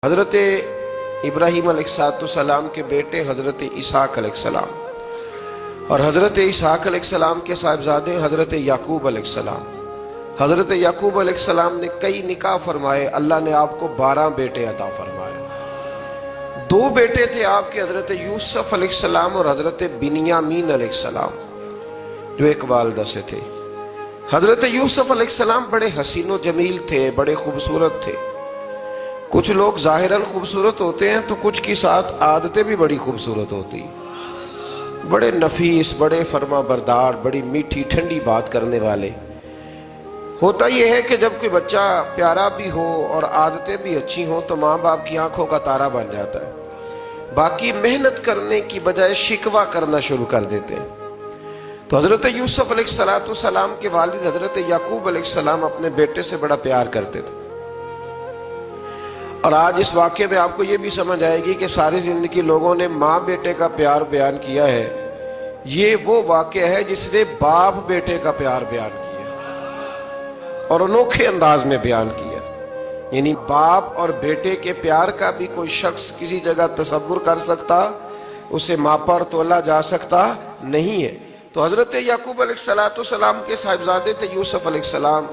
حضرت ابراہیم علیہ السلام کے بیٹے حضرت اسحاق علیہ السلام، اور حضرت اسحاق علیہ السلام کے صاحبزادے حضرت یعقوب علیہ السلام۔ حضرت یعقوب علیہ السلام نے کئی نکاح فرمائے، اللہ نے آپ کو 12 بیٹے عطا فرمائے۔ 2 بیٹے تھے آپ کے، حضرت یوسف علیہ السلام اور حضرت بنیامین علیہ السلام، جو ایک والدہ سے تھے۔ حضرت یوسف علیہ السلام بڑے حسین و جمیل تھے، بڑے خوبصورت تھے۔ کچھ لوگ ظاہراً خوبصورت ہوتے ہیں تو کچھ کی ساتھ عادتیں بھی بڑی خوبصورت ہوتی، بڑے نفیس، بڑے فرما بردار، بڑی میٹھی ٹھنڈی بات کرنے والے۔ ہوتا یہ ہے کہ جب کوئی بچہ پیارا بھی ہو اور عادتیں بھی اچھی ہوں تو ماں باپ کی آنکھوں کا تارا بن جاتا ہے، باقی محنت کرنے کی بجائے شکوہ کرنا شروع کر دیتے ہیں۔ تو حضرت یوسف علیہ السلام کے والد حضرت یعقوب علیہ السلام اپنے بیٹے سے بڑا پیار کرتے تھے۔ اور آج اس واقعے میں آپ کو یہ بھی سمجھ آئے گی کہ ساری زندگی لوگوں نے ماں بیٹے کا پیار بیان کیا ہے، یہ وہ واقعہ ہے جس نے باپ بیٹے کا پیار بیان کیا اور انوکھے انداز میں بیان کیا۔ یعنی باپ اور بیٹے کے پیار کا بھی کوئی شخص کسی جگہ تصور کر سکتا، اسے ماپا اور تولا جا سکتا نہیں ہے۔ تو حضرت یعقوب علیہ السلام کے صاحبزادے تھے یوسف علیہ السلام،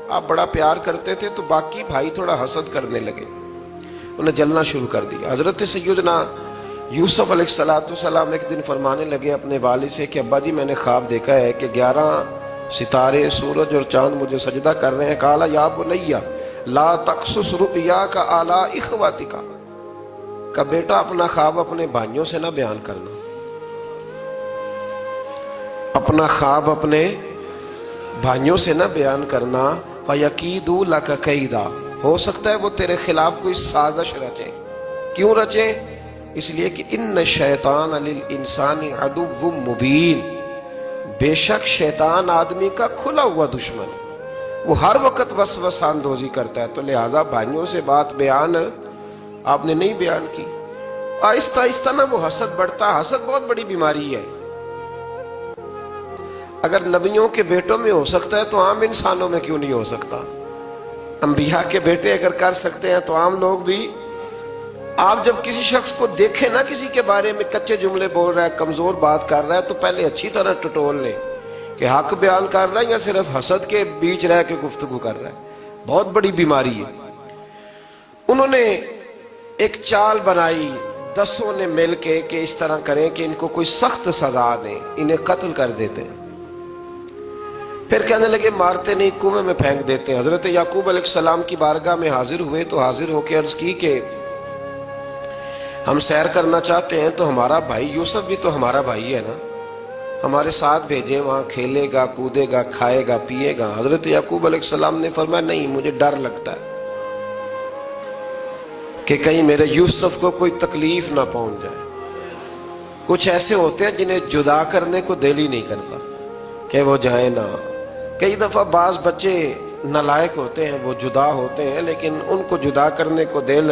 آپ بڑا پیار کرتے تھے تو باقی بھائی تھوڑا حسد کرنے لگے، انہیں جلنا شروع کر دیا۔ حضرت سیدنا یوسف علیہ السلام ایک دن فرمانے لگے اپنے والد سے کہ ابا جی میں نے خواب دیکھا ہے کہ 11 ستارے، سورج اور چاند مجھے سجدہ کر رہے ہیں۔ قال یا بنی لا تقصص رؤیاک علی اخواتک، کہ بیٹا اپنا خواب اپنے بھائیوں سے نہ بیان کرنا، اپنا خواب اپنے بھائیوں سے نہ بیان کرنا۔ فَيَكِيدُوا لَكَ كَيْدًا، ہو سکتا ہے وہ تیرے خلاف کوئی سازش رچیں۔ کیوں رچیں؟ اس لیے کہ ان الشیطان للانسان عدو مبین، بے شک شیطان آدمی کا کھلا ہوا دشمن ہے، وہ ہر وقت وسوسہ اندوزی کرتا ہے۔ تو لہٰذا بھائیوں سے بات بیان آپ نے نہیں بیان کی۔ آہستہ آہستہ نہ وہ حسد بڑھتا، حسد بہت بڑی بیماری ہے۔ اگر نبیوں کے بیٹوں میں ہو سکتا ہے تو عام انسانوں میں کیوں نہیں ہو سکتا؟ انبیاء کے بیٹے اگر کر سکتے ہیں تو عام لوگ بھی۔ آپ جب کسی شخص کو دیکھیں نا کسی کے بارے میں کچے جملے بول رہا ہے، کمزور بات کر رہا ہے، تو پہلے اچھی طرح ٹٹول لیں کہ حق بیان کر رہا ہے یا صرف حسد کے بیچ رہ کے گفتگو کر رہا ہے۔ بہت بڑی بیماری ہے۔ انہوں نے ایک چال بنائی 10 نے مل کے کہ اس طرح کریں کہ ان کو کوئی سخت سزا دیں، انہیں قتل کر دیتے ہیں۔ پھر کہنے لگے مارتے نہیں، کنویں میں پھینک دیتے ہیں۔ حضرت یعقوب علیہ السلام کی بارگاہ میں حاضر ہوئے تو حاضر ہو کے عرض کی کہ ہم سیر کرنا چاہتے ہیں تو ہمارا بھائی یوسف بھی تو ہمارا بھائی ہے نا، ہمارے ساتھ بھیجیں، وہاں کھیلے گا، کودے گا، کھائے گا، پیے گا۔ حضرت یعقوب علیہ السلام نے فرمایا نہیں، مجھے ڈر لگتا ہے کہ کہیں میرے یوسف کو کوئی تکلیف نہ پہنچ جائے۔ کچھ ایسے ہوتے ہیں جنہیں جدا کرنے کو دل ہی نہیں کرتا کہ وہ جائیں نہ۔ کئی دفعہ بعض بچے نالائق ہوتے ہیں، وہ جدا ہوتے ہیں لیکن ان کو جدا کرنے کو دل،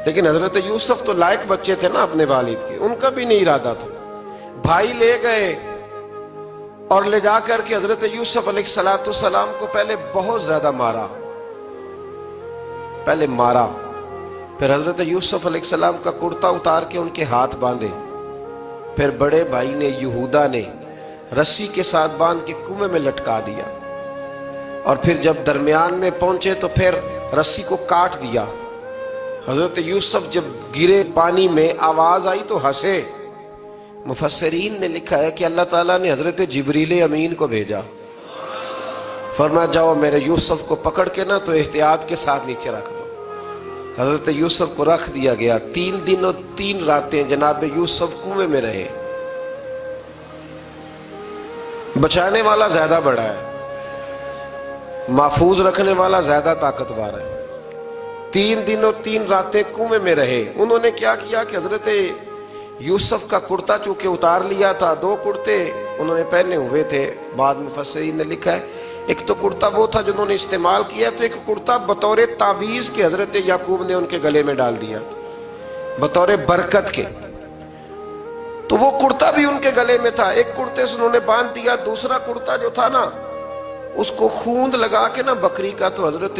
لیکن حضرت یوسف تو لائق بچے تھے نا اپنے والد کے، ان کا بھی نہیں ارادہ تھا۔ بھائی لے گئے اور لے جا کر کے حضرت یوسف علیہ السلام کو پہلے بہت زیادہ مارا، پھر حضرت یوسف علیہ السلام کا کرتا اتار کے ان کے ہاتھ باندھے، پھر بڑے بھائی نے یہودا نے رسی کے ساتھ باندھ کے کنویں میں لٹکا دیا، اور پھر جب درمیان میں پہنچے تو پھر رسی کو کاٹ دیا۔ حضرت یوسف جب گرے پانی میں آواز آئی تو ہنسے۔ مفسرین نے لکھا ہے کہ اللہ تعالیٰ نے حضرت جبریل امین کو بھیجا، فرمایا جاؤ میرے یوسف کو پکڑ کے نا تو احتیاط کے ساتھ نیچے رکھ دو۔ حضرت یوسف کو رکھ دیا گیا۔ 3 دن اور 3 راتیں جناب یوسف کنویں میں رہے۔ بچانے والا زیادہ بڑا ہے، محفوظ رکھنے والا زیادہ طاقتور ہے۔ 3 دن اور 3 راتیں کنویں میں رہے۔ انہوں نے کیا کیا کہ حضرت یوسف کا کرتا چونکہ اتار لیا تھا، 2 کرتے انہوں نے پہنے ہوئے تھے، بعد مفسرین نے لکھا ہے ایک تو کرتا وہ تھا جنہوں نے استعمال کیا، تو ایک کرتا بطور تعویذ کے حضرت یعقوب نے ان کے گلے میں ڈال دیا بطور برکت کے، تو وہ کرتا بھی ان کے گلے میں تھا۔ ایک کرتے سے انہوں نے باندھ دیا، دوسرا کرتا جو تھا نا اس کو خوند لگا کے نا بکری کا، تو حضرت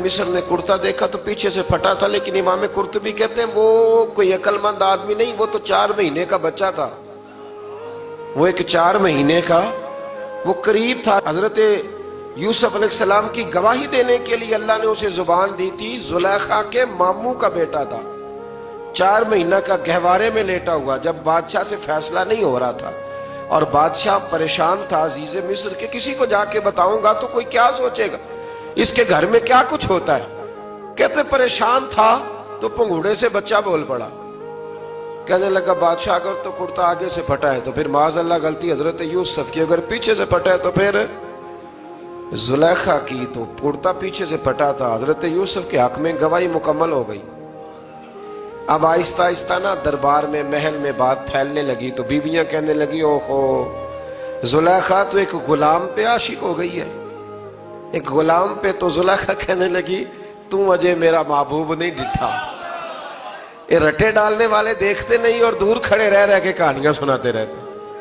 مصر نے کرتا دیکھا تو پیچھے سے پھٹا تھا، لیکن امام قرطبی کہتے ہیں وہ کوئی عقل مند آدمی نہیں، وہ تو 4 مہینے کا بچہ تھا، وہ ایک 4 مہینے کا وہ قریب تھا۔ حضرت یوسف علیہ السلام کی گواہی دینے کے لیے اللہ نے اسے زبان دی تھی، زلیخا کے ماموں کا بیٹا تھا، 4 مہینہ کا گہوارے میں لیٹا ہوا، جب بادشاہ سے فیصلہ نہیں ہو رہا تھا اور بادشاہ پریشان تھا عزیز مصر کہ کسی کو جا کے بتاؤں گا تو کوئی کیا سوچے گا، اس کے گھر میں کیا کچھ ہوتا ہے۔ کہتے پریشان تھا تو پنگوڑے سے بچہ بول پڑا، کہنے لگا بادشاہ اگر تو کرتا آگے سے پھٹا ہے تو پھر معاذ اللہ غلطی حضرت یوسف کی، اگر پیچھے سے پھٹا ہے تو پھر زلیخا کی، تو کرتا پیچھے سے پھٹا تھا۔ حضرت یوسف کے حق میں گواہی مکمل ہو گئی۔ اب آہستہ آہستہ نا دربار میں محل میں بات پھیلنے لگی، تو بیویاں کہنے لگی اوہو زلیخا تو ایک غلام پہ عاشق ہو گئی ہے، ایک غلام پہ۔ تو زلیخا کہنے لگی تم اجے میرا محبوب نہیں ڈٹھا۔ یہ رٹے ڈالنے والے دیکھتے نہیں اور دور کھڑے رہ رہ کے کہانیاں سناتے رہتے۔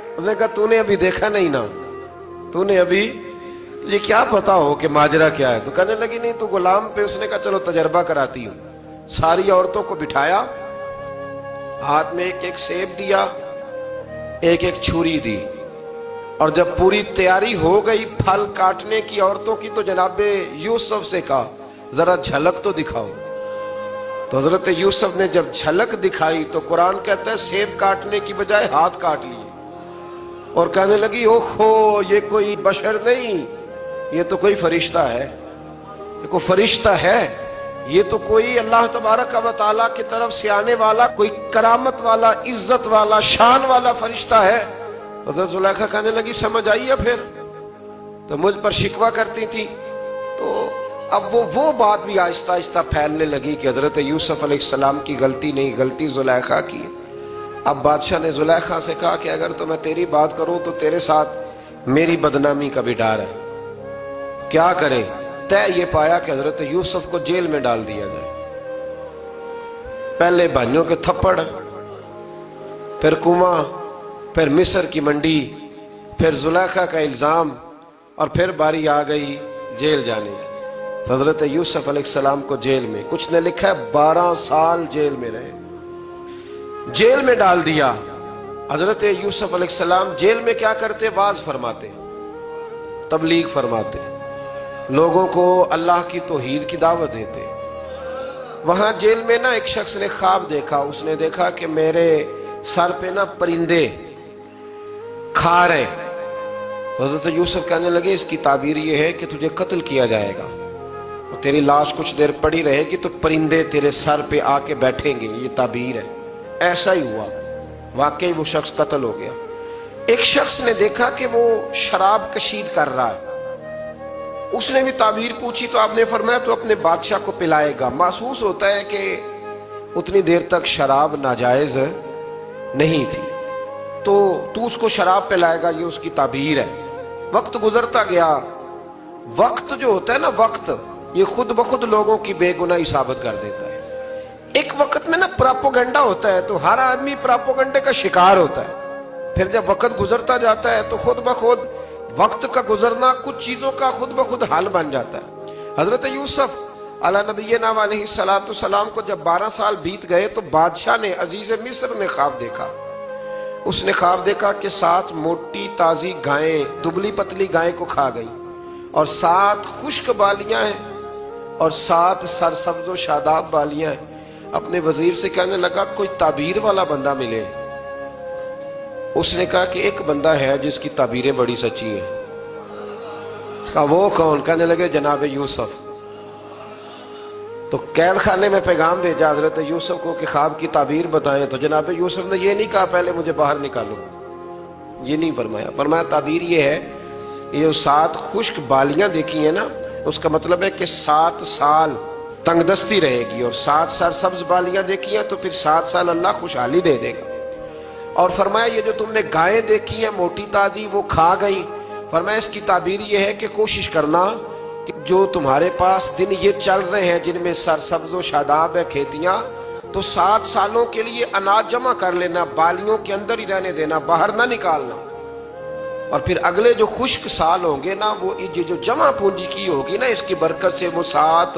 انہوں نے کہا تو نے ابھی دیکھا نہیں نا، تو نے ابھی تجھے کیا پتا ہو کہ ماجرا کیا ہے؟ تو کہنے لگی نہیں تو غلام پہ۔ اس نے کہا چلو تجربہ کراتی ہوں۔ ساری عورتوں کو بٹھایا، ہاتھ میں ایک ایک سیب دیا، ایک ایک چھری دی، اور جب پوری تیاری ہو گئی پھل کاٹنے کی عورتوں کی تو جناب یوسف سے کہا ذرا جھلک تو دکھاؤ۔ تو حضرت یوسف نے جب جھلک دکھائی تو قرآن کہتا ہے سیب کاٹنے کی بجائے ہاتھ کاٹ لیے، اور کہنے لگی اوہو یہ کوئی بشر نہیں، یہ تو کوئی فرشتہ ہے، یہ کوئی فرشتہ ہے، یہ تو کوئی اللہ تبارک و تعالیٰ کی طرف سے آنے والا کوئی کرامت والا عزت والا شان والا فرشتہ ہے۔ حضرت زلیخا کہنے لگی سمجھ آئی ہے پھر تو مجھ پر شکوہ کرتی تھی۔ تو اب وہ بات بھی آہستہ آہستہ پھیلنے لگی کہ حضرت یوسف علیہ السلام کی غلطی نہیں، غلطی زلیخا کی۔ اب بادشاہ نے زلیخا سے کہا کہ اگر تو میں تیری بات کروں تو تیرے ساتھ میری بدنامی کا بھی ڈر ہے، کیا کریں؟ طے یہ پایا کہ حضرت یوسف کو جیل میں ڈال دیا جائے۔ پہلے بھائیوں کے تھپڑ، پھر کنواں، پھر مصر کی منڈی، پھر زلیخا کا الزام، اور پھر باری آ گئی جیل جانے کی۔ حضرت یوسف علیہ السلام کو جیل میں، کچھ نے لکھا ہے 12 سال جیل میں رہے، جیل میں ڈال دیا۔ حضرت یوسف علیہ السلام جیل میں کیا کرتے؟ واعظ فرماتے، تبلیغ فرماتے، لوگوں کو اللہ کی توحید کی دعوت دیتے۔ وہاں جیل میں نا ایک شخص نے خواب دیکھا، اس نے دیکھا کہ میرے سر پہ نا پرندے کھا رہے۔ تو حضرت یوسف کہنے لگے اس کی تعبیر یہ ہے کہ تجھے قتل کیا جائے گا، اور تیری لاش کچھ دیر پڑی رہے گی تو پرندے تیرے سر پہ آ کے بیٹھیں گے، یہ تعبیر ہے۔ ایسا ہی ہوا، واقعی وہ شخص قتل ہو گیا۔ ایک شخص نے دیکھا کہ وہ شراب کشید کر رہا ہے، اس نے بھی تعبیر پوچھی تو آپ نے فرمایا تو اپنے بادشاہ کو پلائے گا۔ محسوس ہوتا ہے کہ اتنی دیر تک شراب ناجائز نہیں تھی، تو اس کو شراب پلائے گا، یہ اس کی تعبیر ہے۔ وقت گزرتا گیا، وقت جو ہوتا ہے نا، وقت یہ خود بخود لوگوں کی بے گناہی ثابت کر دیتا ہے۔ ایک وقت میں نا پراپوگنڈا ہوتا ہے تو ہر آدمی پراپوگنڈے کا شکار ہوتا ہے، پھر جب وقت گزرتا جاتا ہے تو خود بخود وقت کا گزرنا کچھ چیزوں کا خود بخود حل بن جاتا ہے۔ حضرت یوسف علی نبینا علیہ السلام کو جب 12 سال بیت گئے تو بادشاہ نے، عزیز مصر نے خواب دیکھا۔ اس نے خواب دیکھا کہ 7 موٹی تازی گائیں دبلی پتلی گائیں کو کھا گئی، اور 7 خشک بالیاں ہیں اور 7 سرسبز و شاداب بالیاں ہیں۔ اپنے وزیر سے کہنے لگا کوئی تعبیر والا بندہ ملے۔ اس نے کہا کہ ایک بندہ ہے جس کی تعبیریں بڑی سچی ہیں۔ کہا وہ کون؟ کہنے لگے جناب یوسف۔ تو قید خانے میں پیغام بھیجا حضرت یوسف کو کہ خواب کی تعبیر بتائیں، تو جناب یوسف نے یہ نہیں کہا پہلے مجھے باہر نکالو، یہ نہیں فرمایا۔ فرمایا تعبیر یہ ہے، یہ 7 خشک بالیاں دیکھی ہیں نا، اس کا مطلب ہے کہ 7 سال تنگ دستی رہے گی، اور 7 سرسبز بالیاں دیکھی ہیں تو پھر 7 سال اللہ خوشحالی دے دے گا۔ اور فرمایا یہ جو تم نے گائیں دیکھی ہیں موٹی تازی وہ کھا گئی، فرمایا اس کی تعبیر یہ ہے کہ کوشش کرنا کہ جو تمہارے پاس دن یہ چل رہے ہیں جن میں سرسبز و شاداب ہے کھیتیاں، تو 7 سالوں کے لیے اناج جمع کر لینا، بالیوں کے اندر ہی رہنے دینا، باہر نہ نکالنا۔ اور پھر اگلے جو خشک سال ہوں گے نا، وہ یہ جو جمع پونجی کی ہوگی نا، اس کی برکت سے وہ 7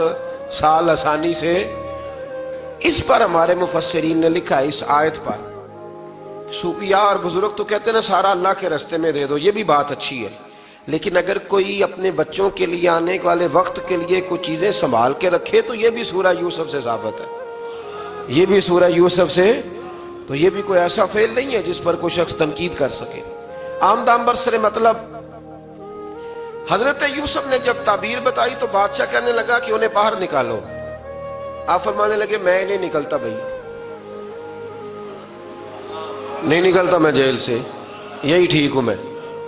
سال آسانی سے. اس پر ہمارے مفسرین نے لکھا ہے، اس آیت پر. صوفیاء اور بزرگ تو کہتے ہیں نا سارا اللہ کے راستے میں دے دو، یہ بھی بات اچھی ہے، لیکن اگر کوئی اپنے بچوں کے لیے آنے والے وقت کے لیے کچھ چیزیں سنبھال کے رکھے تو یہ بھی سورہ یوسف سے ثابت ہے. یہ بھی سورہ یوسف سے، تو یہ بھی کوئی ایسا فعل نہیں ہے جس پر کوئی شخص تنقید کر سکے. آمدام برسر مطلب حضرت یوسف نے جب تعبیر بتائی تو بادشاہ کہنے لگا کہ انہیں باہر نکالو. آپ فرمانے لگے میں نہیں نکلتا بھائی، نہیں نکلتا میں جیل سے، یہی ٹھیک ہوں میں.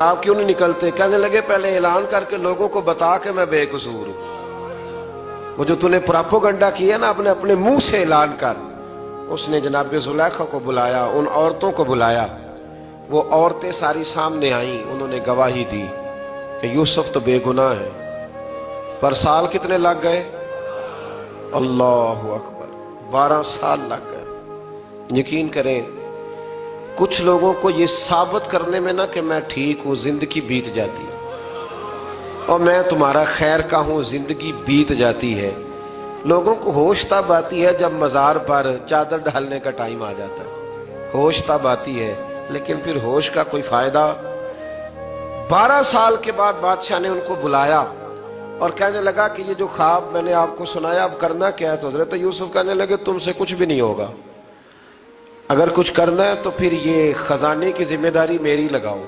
آپ کیوں نہیں نکلتے؟ کہنے لگے پہلے اعلان کر کے لوگوں کو بتا کہ میں بے قصور ہوں. وہ جو نے پراپوگنڈا کیا نا اپنے منہ سے اعلان کر. اس نے جناب زلیخا کو بلایا، ان عورتوں کو بلایا، وہ عورتیں ساری سامنے آئیں، انہوں نے گواہی دی کہ یوسف تو بے گناہ ہے. پر سال کتنے لگ گئے؟ اللہ اکبر، 12 سال لگ گئے. یقین کریں کچھ لوگوں کو یہ ثابت کرنے میں نا کہ میں ٹھیک ہوں زندگی بیت جاتی ہے، اور میں تمہارا خیر کا ہوں زندگی بیت جاتی ہے. لوگوں کو ہوش تب آتی ہے جب مزار پر چادر ڈالنے کا ٹائم آ جاتا ہے، ہوش تب آتی ہے، لیکن پھر ہوش کا کوئی فائدہ. 12 سال کے بعد بادشاہ نے ان کو بلایا اور کہنے لگا کہ یہ جو خواب میں نے آپ کو سنایا اب کرنا کیا ہے؟ تو حضرت یوسف کہنے لگے تم سے کچھ بھی نہیں ہوگا، اگر کچھ کرنا ہے تو پھر یہ خزانے کی ذمہ داری میری لگاؤ.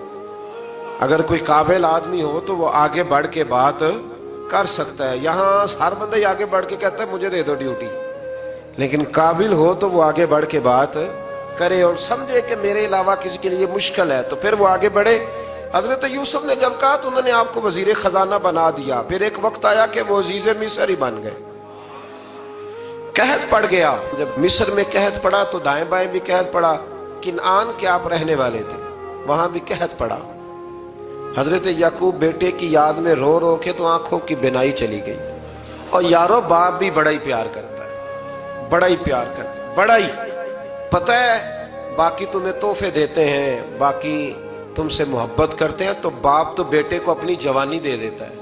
اگر کوئی قابل آدمی ہو تو وہ آگے بڑھ کے بات کر سکتا ہے. یہاں ہر بندہ ہی آگے بڑھ کے کہتا ہے مجھے دے دو ڈیوٹی، لیکن قابل ہو تو وہ آگے بڑھ کے بات کرے اور سمجھے کہ میرے علاوہ کسی کے لیے مشکل ہے تو پھر وہ آگے بڑھے. حضرت یوسف نے جب کہا تو انہوں نے آپ کو وزیر خزانہ بنا دیا. پھر ایک وقت آیا کہ وہ عزیز مصر ہی بن گئے. قحط پڑ گیا، جب مصر میں قحط پڑا تو دائیں بائیں بھی قحط پڑا. کنعان کے آپ رہنے والے تھے، وہاں بھی قحط پڑا. حضرت یعقوب بیٹے کی یاد میں رو رو کے تو آنکھوں کی بینائی چلی گئی. اور یارو باپ بھی بڑا ہی پیار کرتا ہے، بڑا ہی پیار کرتا ہے، بڑا ہی. پتہ ہے باقی تمہیں تحفے دیتے ہیں، باقی تم سے محبت کرتے ہیں، تو باپ تو بیٹے کو اپنی جوانی دے دیتا ہے،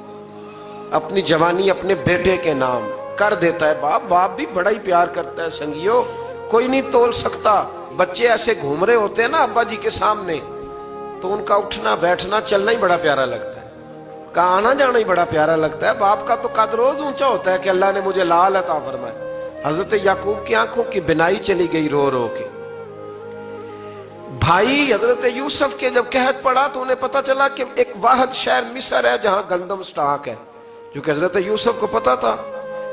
اپنی جوانی اپنے بیٹے کے نام کر دیتا ہے. باپ بھی بڑا ہی پیار کرتا ہے. سنگیو کوئی نہیں تول سکتا. بچے ایسے گھوم رہے ہوتے ہیں نا ابا جی کے سامنے تو ان کا اٹھنا بیٹھنا چلنا ہی بڑا پیارا لگتا ہے، کا آنا جانا ہی بڑا پیارا لگتا ہے. باپ کا تو قد روز اونچا ہوتا ہے کہ اللہ نے مجھے لال عطا فرمائے. حضرت یعقوب کی آنکھوں کی بینائی چلی گئی رو رو کے. بھائی حضرت یوسف کے جب قحط پڑا تو انہیں پتا چلا کہ ایک واحد شہر مصر ہے جہاں گندم سٹاک ہے، جو کہ حضرت یوسف کو پتا تھا.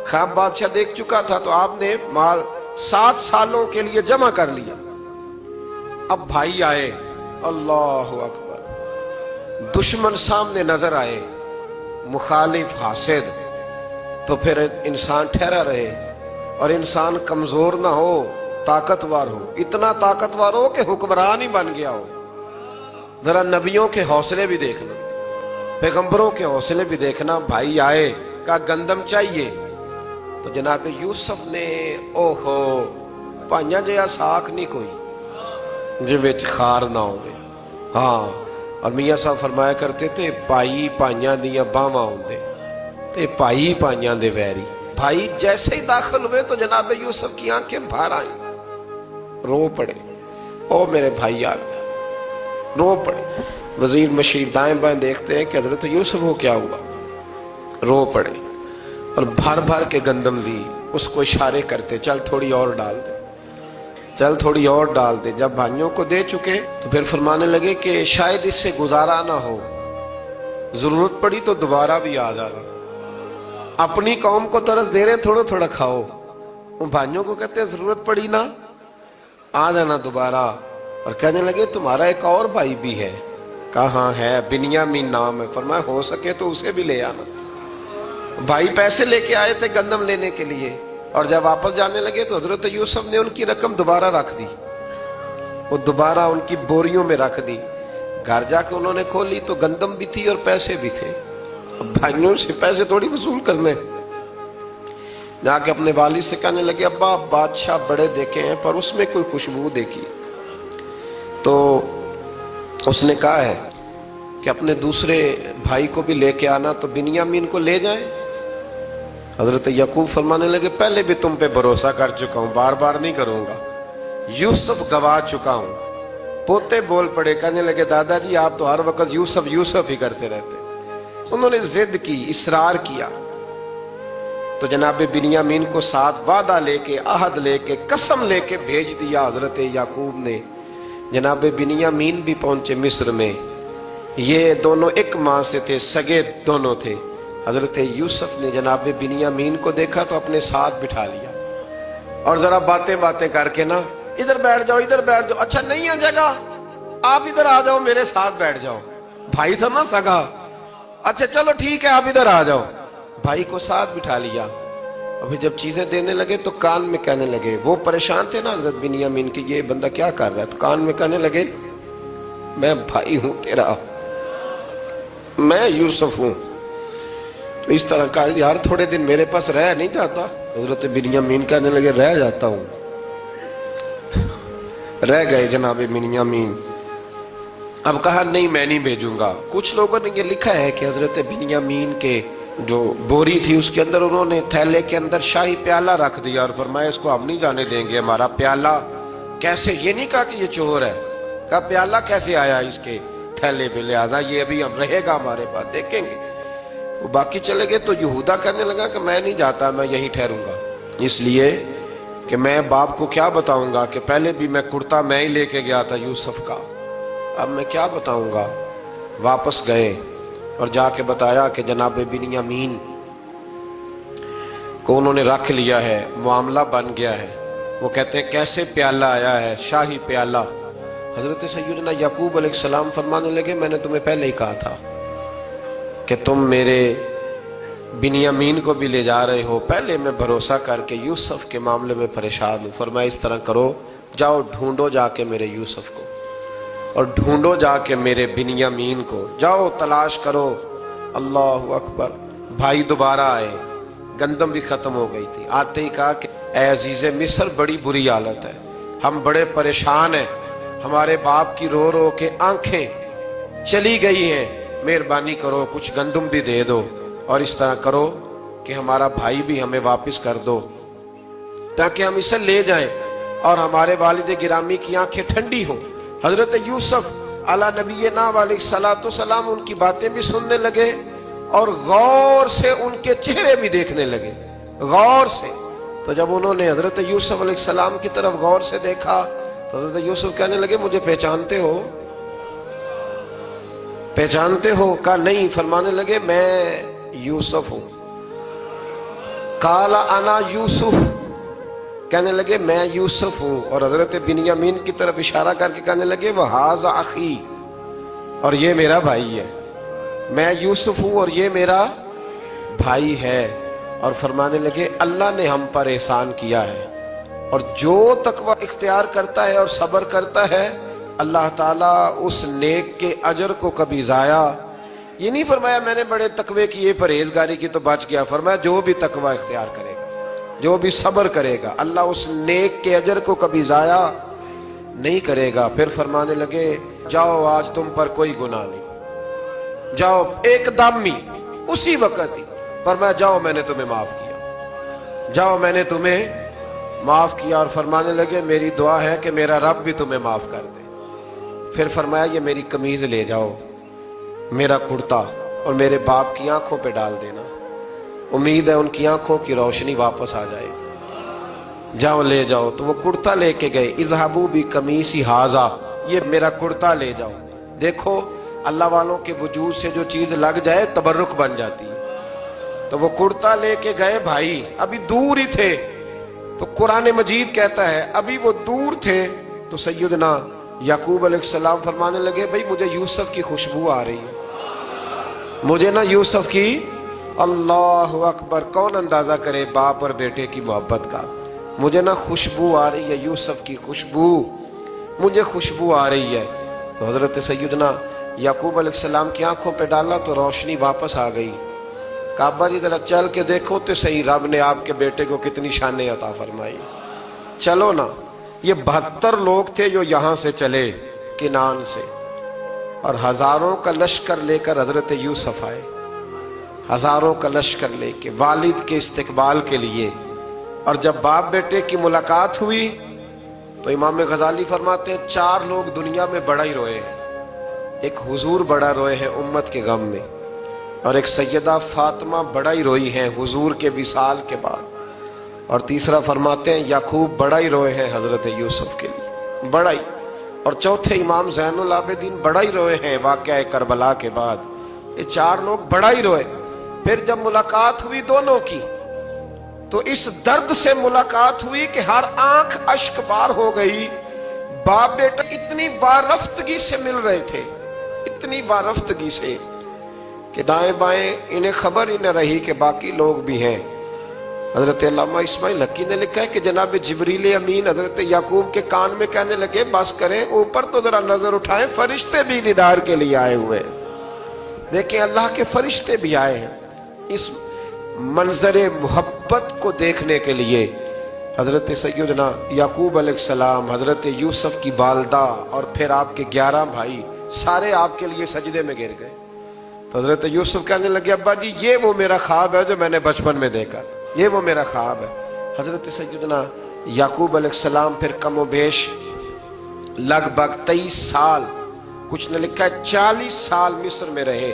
خواب بادشاہ دیکھ چکا تھا تو آپ نے مال 7 سالوں کے لیے جمع کر لیا. اب بھائی آئے، اللہ اکبر، دشمن سامنے نظر آئے، مخالف حاسد، تو پھر انسان ٹھہرا رہے اور انسان کمزور نہ ہو، طاقتور ہو. اتنا طاقتور ہو کہ حکمران ہی بن گیا ہو. ذرا نبیوں کے حوصلے بھی دیکھنا، پیغمبروں کے حوصلے بھی دیکھنا. بھائی آئے، کہا گندم چاہیے، تو جناب یوسف نے اوہو پائیاں جیا ساکھ نہیں کوئی جی وچ خار نہ ہوئے. ہاں، اور میاں صاحب فرمایا کرتے تھے پائی پائیاں دیاں باواں ہوندے تے پائی پائیاں دے ویری. بھائی جیسے ہی داخل ہوئے تو جناب یوسف کی آنکھیں بھر آئیں، رو پڑے. او میرے بھائی آ گیا، رو پڑے. وزیر مشیر دائیں بائیں دیکھتے ہیں کہ حضرت یوسف کو کیا ہوا، رو پڑے اور بھر بھر کے گندم دی. اس کو اشارے کرتے چل تھوڑی اور ڈال دے، چل تھوڑی اور ڈال دے. جب بھائیوں کو دے چکے تو پھر فرمانے لگے کہ شاید اس سے گزارا نہ ہو، ضرورت پڑی تو دوبارہ بھی آ جانا. اپنی قوم کو ترس دے رہے تھوڑا تھوڑا کھاؤ، ان بھائیوں کو کہتے ہیں ضرورت پڑی نا آ جانا دوبارہ. اور کہنے لگے تمہارا ایک اور بھائی بھی ہے. کہاں ہے؟ بنیامین نام ہے. فرمایا ہو سکے تو اسے بھی لے آنا. بھائی پیسے لے کے آئے تھے گندم لینے کے لیے، اور جب واپس جانے لگے تو حضرت یوسف نے ان کی رقم دوبارہ رکھ دی، وہ دوبارہ ان کی بوریوں میں رکھ دی. گھر جا کے انہوں نے کھولی تو گندم بھی تھی اور پیسے بھی تھے. بھائیوں سے پیسے تھوڑی وصول کرنے. جا کے اپنے والد سے کہنے لگے ابا بادشاہ بڑے دیکھے ہیں پر اس میں کوئی خوشبو دیکھی. تو اس نے کہا ہے کہ اپنے دوسرے بھائی کو بھی لے کے آنا تو بنیامین کو لے جائیں. حضرت یعقوب فرمانے لگے پہلے بھی تم پہ بھروسہ کر چکا ہوں، بار بار نہیں کروں گا، یوسف گوا چکا ہوں. پوتے بول پڑے، کہنے لگے دادا جی آپ تو ہر وقت یوسف یوسف ہی کرتے رہتے. انہوں نے ضد کی، اصرار کیا، تو جناب بنیامین کو ساتھ وعدہ لے کے، عہد لے کے، قسم لے کے بھیج دیا حضرت یعقوب نے. جناب بنیامین بھی پہنچے مصر میں. یہ دونوں ایک ماں سے تھے، سگے دونوں تھے. حضرت یوسف نے جناب بنیامین کو دیکھا تو اپنے ساتھ بٹھا لیا اور ذرا باتیں کر کے نا، ادھر بیٹھ جاؤ، ادھر بیٹھ جاؤ، اچھا نہیں ہے جگہ، آپ ادھر آ جاؤ، میرے ساتھ بیٹھ جاؤ. بھائی تھا نا سگا، اچھا چلو ٹھیک ہے آپ ادھر آ جاؤ. بھائی کو ساتھ بٹھا لیا. ابھی جب چیزیں دینے لگے تو کان میں کہنے لگے، وہ پریشان تھے نا حضرت بنیامین کی، یہ بندہ کیا کر رہا ہے، تو کان میں کہنے لگے میں بھائی ہوں تیرا، میں یوسف ہوں. تو اس طرح کہا یار تھوڑے دن میرے پاس رہ نہیں جاتا. حضرت بنیامین کہنے لگے رہ جاتا ہوں. رہ گئے جناب بنیامین. اب کہا نہیں میں نہیں بھیجوں گا. کچھ لوگوں نے یہ لکھا ہے کہ حضرت بنیامین کے جو بوری تھی اس کے اندر انہوں نے تھیلے کے اندر شاہی پیالہ رکھ دیا اور فرمایا اس کو ہم نہیں جانے دیں گے، ہمارا پیالہ. کیسے؟ یہ نہیں کہا کہ یہ چور ہے، کہا پیالہ کیسے آیا اس کے تھیلے پہ، لہذا یہ ابھی ہم رہے گا ہمارے پاس، دیکھیں گے. وہ باقی چلے گئے تو یہودا کہنے لگا کہ میں نہیں جاتا، میں یہیں ٹھہروں گا، اس لیے کہ میں باپ کو کیا بتاؤں گا کہ پہلے بھی میں کرتا میں ہی لے کے گیا تھا یوسف کا، اب میں کیا بتاؤں گا. واپس گئے اور جا کے بتایا کہ جناب بنیامین کو انہوں نے رکھ لیا ہے، معاملہ بن گیا ہے. وہ کہتے ہیں کیسے پیالہ آیا ہے، شاہی پیالہ. حضرت سیدنا یعقوب علیہ السلام فرمانے لگے میں نے تمہیں پہلے ہی کہا تھا کہ تم میرے بنیامین کو بھی لے جا رہے ہو، پہلے میں بھروسہ کر کے یوسف کے معاملے میں پریشان ہوں. فرمایا اس طرح کرو، جاؤ ڈھونڈو جا کے میرے یوسف کو اور ڈھونڈو جا کے میرے بنیامین کو، جاؤ تلاش کرو. اللہ اکبر. بھائی دوبارہ آئے، گندم بھی ختم ہو گئی تھی. آتے ہی کہا کہ اے عزیز مصر بڑی بری حالت ہے، ہم بڑے پریشان ہیں، ہمارے باپ کی رو رو کے آنکھیں چلی گئی ہیں، مہربانی کرو کچھ گندم بھی دے دو اور اس طرح کرو کہ ہمارا بھائی بھی ہمیں واپس کر دو تاکہ ہم اسے لے جائیں اور ہمارے والد گرامی کی آنکھیں ٹھنڈی ہوں. حضرت یوسف علی نبینا علیہ الصلوۃ والسلام ان کی باتیں بھی سننے لگے اور غور سے ان کے چہرے بھی دیکھنے لگے، غور سے. تو جب انہوں نے حضرت یوسف علیہ السلام کی طرف غور سے دیکھا تو حضرت یوسف کہنے لگے مجھے پہچانتے ہو، پہچانتے ہو؟ کہا نہیں. فرمانے لگے میں یوسف ہوں. قال انا یوسف، کہنے لگے میں یوسف ہوں. اور حضرت بنیامین کی طرف اشارہ کر کے کہنے لگے وہذا اخی، اور یہ میرا بھائی ہے. میں یوسف ہوں اور یہ میرا بھائی ہے. اور فرمانے لگے اللہ نے ہم پر احسان کیا ہے، اور جو تقوی اختیار کرتا ہے اور صبر کرتا ہے اللہ تعالیٰ اس نیک کے اجر کو کبھی ضائع. یہ نہیں فرمایا میں نے بڑے تقوی کیے پرہیزگاری کی تو بچ گیا، فرمایا جو بھی تقوی اختیار کرے گا، جو بھی صبر کرے گا، اللہ اس نیک کے اجر کو کبھی ضائع نہیں کرے گا. پھر فرمانے لگے جاؤ آج تم پر کوئی گناہ نہیں، جاؤ. ایک دم ہی اسی وقت ہی فرمایا جاؤ میں نے تمہیں معاف کیا، جاؤ میں نے تمہیں معاف کیا. اور فرمانے لگے میری دعا ہے کہ میرا رب بھی تمہیں معاف کر دے. پھر فرمایا یہ میری قمیض لے جاؤ، میرا کرتا، اور میرے باپ کی آنکھوں پہ ڈال دینا، امید ہے ان کی آنکھوں کی روشنی واپس آ جائے. جاؤ لے جاؤ. تو وہ کرتا لے کے گئے. اذهبوا بقمیصی ھذا، یہ میرا کرتا لے جاؤ. دیکھو اللہ والوں کے وجود سے جو چیز لگ جائے تبرک بن جاتی ہے. تو وہ کرتا لے کے گئے. بھائی ابھی دور ہی تھے، تو قرآن مجید کہتا ہے ابھی وہ دور تھے تو سیدنا یعقوب علیہ السلام فرمانے لگے بھئی مجھے یوسف کی خوشبو آ رہی ہے، مجھے نا یوسف کی. اللہ اکبر. کون اندازہ کرے باپ اور بیٹے کی محبت کا. مجھے نا خوشبو آ رہی ہے، یوسف کی خوشبو، مجھے خوشبو آ رہی ہے. تو حضرت سیدنا یعقوب علیہ السلام کی آنکھوں پہ ڈالا تو روشنی واپس آ گئی. کعبہ جی ذرا چل کے دیکھو تو صحیح رب نے آپ کے بیٹے کو کتنی شانیں عطا فرمائی. چلو نا. یہ 72 لوگ تھے جو یہاں سے چلے کنان سے، اور ہزاروں کا لشکر لے کر حضرت یوسف آئے، ہزاروں کا لشکر لے کے والد کے استقبال کے لیے۔ اور جب باپ بیٹے کی ملاقات ہوئی تو امام غزالی فرماتے ہیں 4 لوگ دنیا میں بڑا ہی روئے ہیں۔ ایک حضور بڑا روئے ہیں امت کے غم میں، اور ایک سیدہ فاطمہ بڑا ہی روئی ہیں حضور کے وصال کے بعد، اور تیسرا فرماتے ہیں یعقوب بڑا ہی روئے ہیں حضرت یوسف کے لیے، بڑا ہی، اور چوتھے امام زین العابدین بڑا ہی روئے ہیں واقعہ کربلا کے بعد۔ یہ 4 لوگ بڑا ہی روئے۔ پھر جب ملاقات ہوئی دونوں کی تو اس درد سے ملاقات ہوئی کہ ہر آنکھ اشک بار ہو گئی۔ باپ بیٹا اتنی وارفتگی سے مل رہے تھے، اتنی وارفتگی سے کہ دائیں بائیں انہیں خبر ہی نہ رہی کہ باقی لوگ بھی ہیں۔ حضرت علامہ اسماعیل حقی نے لکھا ہے کہ جناب جبریل امین حضرت یعقوب کے کان میں کہنے لگے بس کریں، اوپر تو ذرا نظر اٹھائیں، فرشتے بھی دیدار کے لیے آئے ہوئے ہیں۔ دیکھیں اللہ کے فرشتے بھی آئے ہیں اس منظر محبت کو دیکھنے کے لیے۔ حضرت سیدنا یعقوب علیہ السلام، حضرت یوسف کی والدہ، اور پھر آپ کے 11 بھائی سارے آپ کے لیے سجدے میں گر گئے۔ تو حضرت یوسف کہنے لگے ابا جی یہ وہ میرا خواب ہے جو میں نے بچپن میں دیکھا تھا، یہ وہ میرا خواب ہے۔ حضرت سیدنا یعقوب علیہ السلام پھر کم و بیش لگ بھگ 23 سال، کچھ نے لکھا ہے 40 سال مصر میں رہے،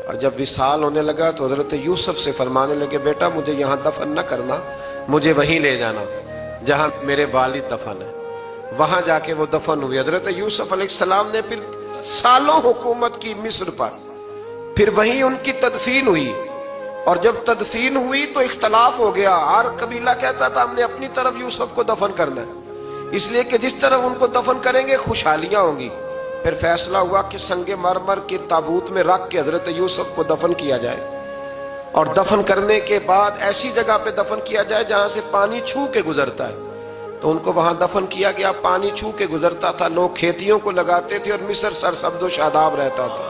اور جب وصال ہونے لگا تو حضرت یوسف سے فرمانے لگے بیٹا مجھے یہاں دفن نہ کرنا، مجھے وہیں لے جانا جہاں میرے والد دفن ہے۔ وہاں جا کے وہ دفن ہوئی۔ حضرت یوسف علیہ السلام نے پھر سالوں حکومت کی مصر پر، پھر وہیں ان کی تدفین ہوئی، اور جب تدفین ہوئی تو اختلاف ہو گیا۔ ہر قبیلہ کہتا تھا ہم نے اپنی طرف یوسف کو دفن کرنا ہے، اس لیے کہ جس طرف ان کو دفن کریں گے خوشحالیاں ہوں گی۔ پھر فیصلہ ہوا کہ سنگ مرمر کے تابوت میں رکھ کے حضرت یوسف کو دفن کیا جائے، اور دفن کرنے کے بعد ایسی جگہ پہ دفن کیا جائے جہاں سے پانی چھو کے گزرتا ہے۔ تو ان کو وہاں دفن کیا گیا، پانی چھو کے گزرتا تھا، لوگ کھیتیوں کو لگاتے تھے اور مصر سرسبز و شاداب رہتا تھا۔